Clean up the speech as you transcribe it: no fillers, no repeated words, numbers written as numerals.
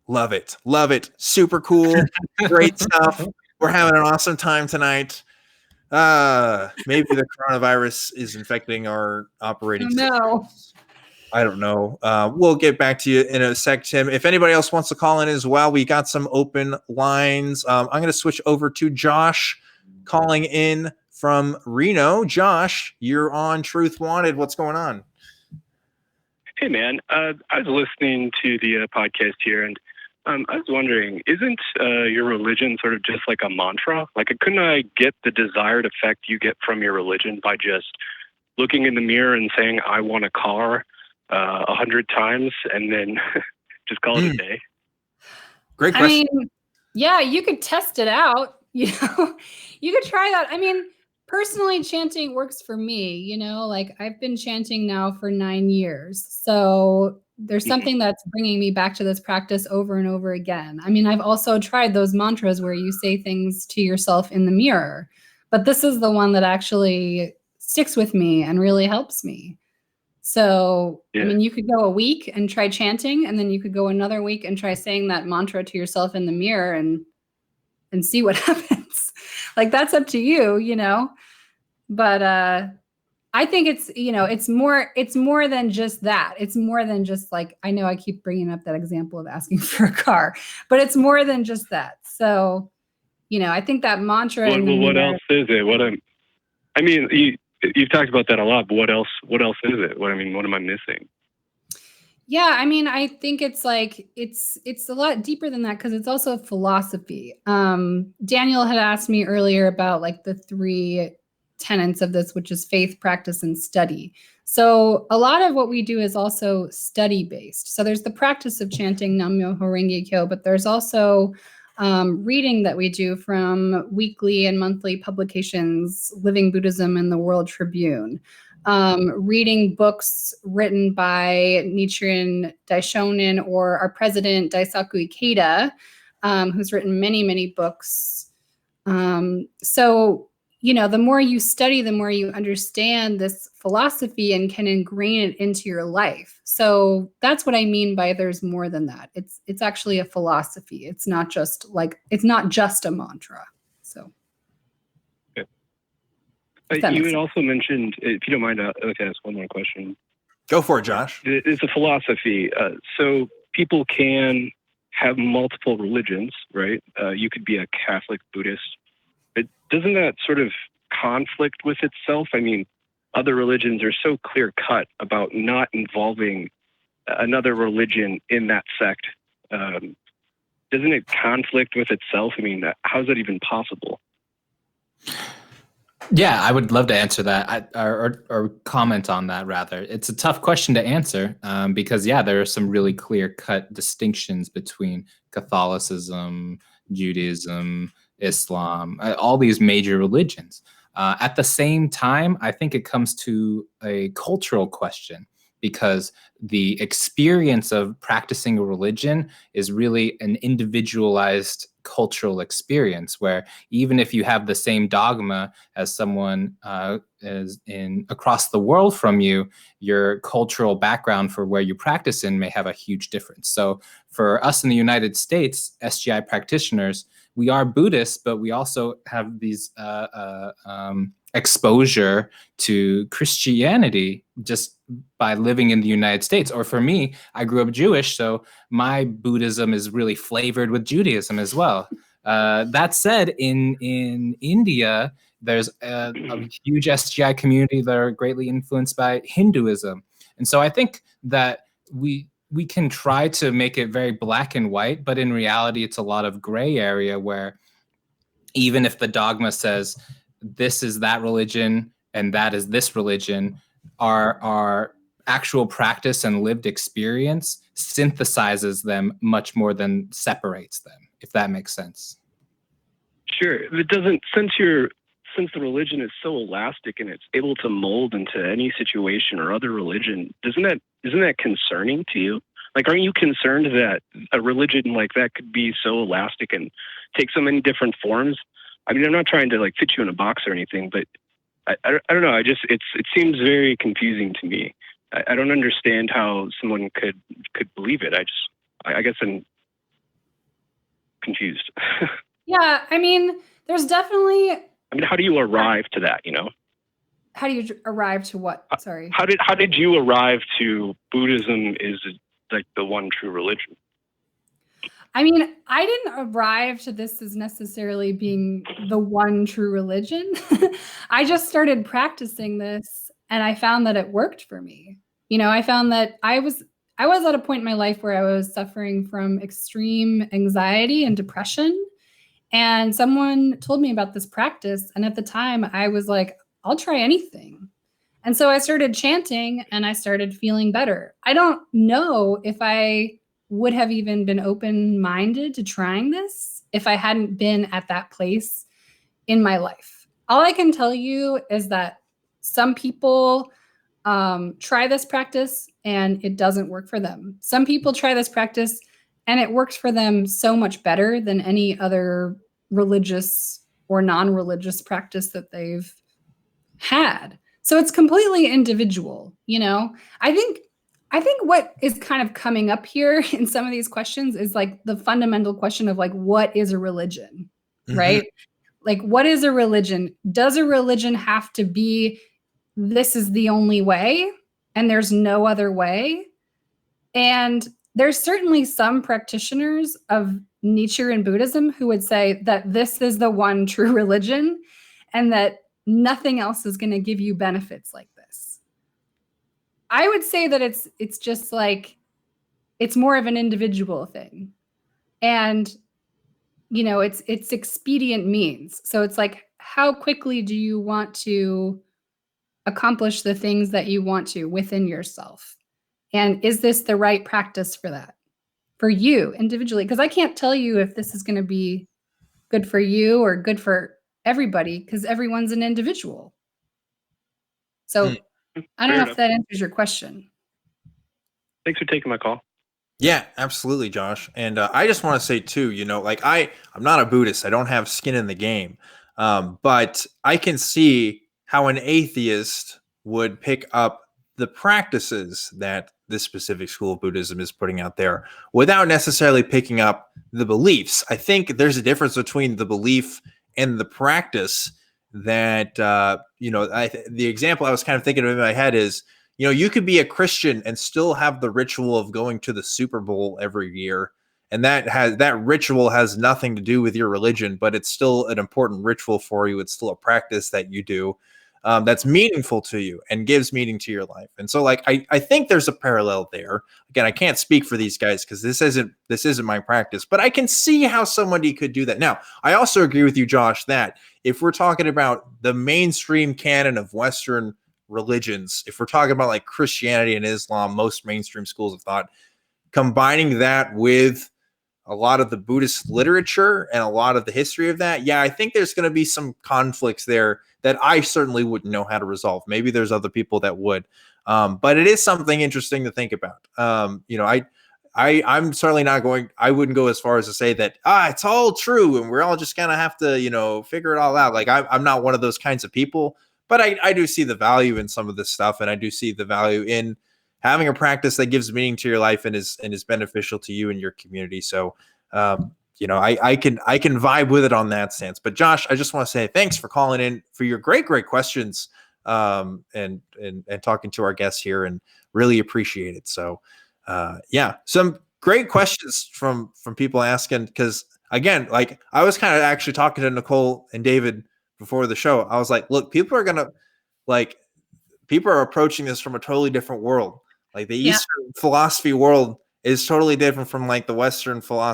Love it. Love it. Super cool. Great stuff. We're having an awesome time tonight. Maybe the coronavirus is infecting our operating system. No. I don't know. We'll get back to you in a sec, Tim. If anybody else wants to call in as well, we got some open lines. I'm going to switch over to Josh calling in from Reno. Josh, you're on Truth Wanted. What's going on? Hey, man. I was listening to the podcast here, and I was wondering, isn't your religion sort of just like a mantra? Like, couldn't I get the desired effect you get from your religion by just looking in the mirror and saying, I want a car 100 times, and then just call it a day? Great question. I mean, yeah, you could test it out. You could try that. I mean, personally, chanting works for me. Like I've been chanting now for 9 years. So there's something that's bringing me back to this practice over and over again. I mean, I've also tried those mantras where you say things to yourself in the mirror, but this is the one that actually sticks with me and really helps me. So, I mean, you could go a week and try chanting, and then you could go another week and try saying that mantra to yourself in the mirror and see what happens. Like, that's up to you, But I think it's more than just that. It's more than just like, I know I keep bringing up that example of asking for a car, but it's more than just that. So, I think that mantra. What else is it? You've talked about that a lot, but what else is it? What am I missing? Yeah, I mean, I think it's like it's a lot deeper than that because it's also a philosophy. Daniel had asked me earlier about like the 3 tenets of this, which is faith, practice, and study. So a lot of what we do is also study based. So there's the practice of chanting Nam-myoho Renge Kyo, but there's also reading that we do from weekly and monthly publications, Living Buddhism and the World Tribune. Reading books written by Nichiren Daishonin or our president, Daisaku Ikeda, who's written many, many books. So, the more you study, the more you understand this philosophy and can ingrain it into your life. So that's what I mean by there's more than that. It's actually a philosophy. It's not just a mantra. So. You had also mentioned, if you don't mind, I'd like to ask one more question. Go for it, Josh. It's a philosophy. So people can have multiple religions, right? You could be a Catholic Buddhist. But doesn't that sort of conflict with itself? I mean, other religions are so clear-cut about not involving another religion in that sect. Doesn't it conflict with itself? I mean, how is that even possible? Yeah, I would love to answer that or comment on that, rather. It's a tough question to answer because, there are some really clear-cut distinctions between Catholicism, Judaism, Islam, all these major religions. At the same time, I think it comes to a cultural question because the experience of practicing a religion is really an individualized cultural experience where even if you have the same dogma as someone across the world from you, your cultural background for where you practice in may have a huge difference. So for us in the United States, SGI practitioners, we are Buddhists, but we also have these exposure to Christianity just by living in the United States. Or for me, I grew up Jewish, so my Buddhism is really flavored with Judaism as well. That said, in India, there's a huge SGI community that are greatly influenced by Hinduism. And so I think that we can try to make it very black and white, but in reality, it's a lot of gray area where even if the dogma says this is that religion and that is this religion, our actual practice and lived experience synthesizes them much more than separates them, if that makes sense. Sure. It doesn't, since the religion is so elastic and it's able to mold into any situation or other religion, isn't that concerning to you? Like, aren't you concerned that a religion like that could be so elastic and take so many different forms? I mean, I'm not trying to fit you in a box or anything, but I don't know. It seems very confusing to me. I don't understand how someone could believe it. I guess I'm confused. Yeah, I mean, there's definitely. I mean, how do you arrive to that? How do you arrive to what? Sorry. How did you arrive to Buddhism is like the one true religion? I mean, I didn't arrive to this as necessarily being the one true religion. I just started practicing this and I found that it worked for me. I found that I was at a point in my life where I was suffering from extreme anxiety and depression. And someone told me about this practice. And at the time I was like, I'll try anything. And so I started chanting and I started feeling better. I don't know if I would have even been open-minded to trying this if I hadn't been at that place in my life. All I can tell you is that some people try this practice and it doesn't work for them. Some people try this practice and it works for them so much better than any other religious or non-religious practice that they've had. So it's completely individual, I think what is kind of coming up here in some of these questions is like the fundamental question of like, what is a religion, right? Like, what is a religion? Does a religion have to be, this is the only way and there's no other way? And there's certainly some practitioners of Nichiren and Buddhism who would say that this is the one true religion and that nothing else is going to give you benefits like this. I would say that it's just like, it's more of an individual thing. And, it's expedient means. So it's like, how quickly do you want to accomplish the things that you want to within yourself? And is this the right practice for that, for you individually? Because I can't tell you if this is going to be good for you or good for everybody, because everyone's an individual. So I don't know if that answers your question. Thanks for taking my call. Yeah, absolutely, Josh. And I just want to say too, like I'm not a Buddhist. I don't have skin in the game. But I can see how an atheist would pick up the practices that this specific school of Buddhism is putting out there without necessarily picking up the beliefs. I think there's a difference between the belief and the practice that, the example I was kind of thinking of in my head is, you could be a Christian and still have the ritual of going to the Super Bowl every year. And that ritual has nothing to do with your religion, but it's still an important ritual for you. It's still a practice that you do that's meaningful to you and gives meaning to your life. And so like, I think there's a parallel there. Again, I can't speak for these guys because this isn't my practice, but I can see how somebody could do that. Now, I also agree with you, Josh, that if we're talking about the mainstream canon of Western religions, if we're talking about like Christianity and Islam, most mainstream schools of thought, combining that with a lot of the Buddhist literature and a lot of the history of that, yeah, I think there's going to be some conflicts there that I certainly wouldn't know how to resolve. Maybe there's other people that would, but it is something interesting to think about. I'm certainly not going, I wouldn't go as far as to say that, it's all true and we're all just going to have to, figure it all out. Like I'm not one of those kinds of people, but I do see the value in some of this stuff. And I do see the value in having a practice that gives meaning to your life and is beneficial to you and your community. So, I can vibe with it on that stance. But Josh, I just want to say thanks for calling in for your great questions, and talking to our guests here, and really appreciate it. So, some great questions from people asking, because again, like I was kind of actually talking to Nicole and David before the show. I was like, look, people are approaching this from a totally different world. Like the Eastern philosophy world is totally different from like the Western philosophy